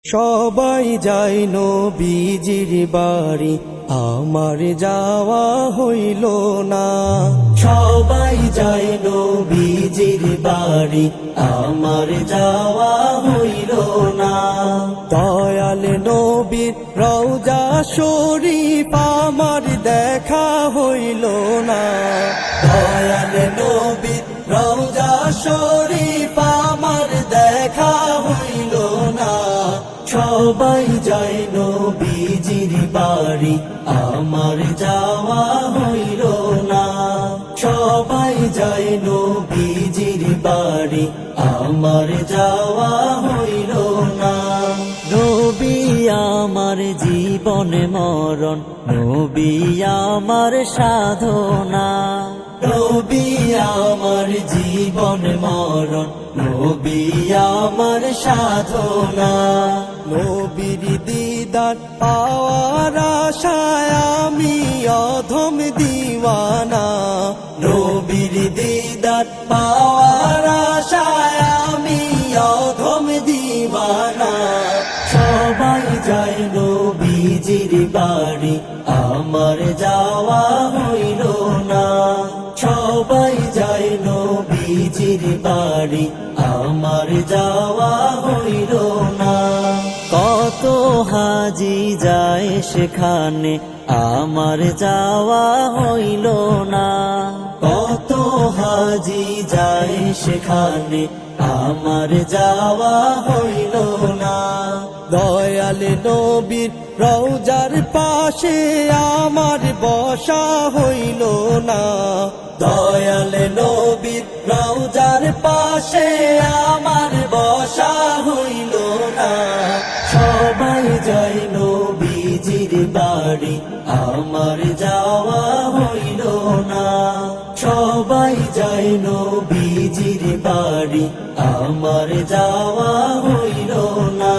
সবাই যায় নবীজির বাড়ি, আমার যাওয়া হইল না। সবাই যায় নবীজির বাড়ি, আমার যাওয়া হইল না। দয়াল নবীর রওজা শরীফ আমার দেখা হইল না। দয়াল নবীর রওজা শরীফ আমার দেখা হইল না। সবাই যায় নবীজির বাড়ি, আমার যাওয়া হইল না। সবাই যায় নবীজির বাড়ি, আমার যাওয়া হইল না। নবী আমার জীবন মরণ, নবী আমার সাধনা। নবী আমার জীবন মরণ, নবী আমার সাধনা। নবীর দিদার পাওয়ার আশায় আমি অধম দিওয়ানা। নবীর দিদার পাওয়ার আশায় আমি অধম দিওয়ানা। সবাই যায় নবীজির বাড়ি, আমার যাওয়া হইল না। সবাই যায় নবীজির বাড়ি, আমার যাওয়া হইল না। কত হাজি যায় সেখানে, আমার যাওয়া হইল না। কত হাজি যায় সেখানে, আমার যাওয়া হইল না। দয়াল নবীর রওজার পাশে আমার বসা হইল না। দয়াল নবীর রওজার পাশে আমার বসা হইল না। সবাই যায় নবীজির বাড়ি, আমার যাওয়া হইল না। সবাই যায় নবীজির বাড়ি, আমার যাওয়া হইল না।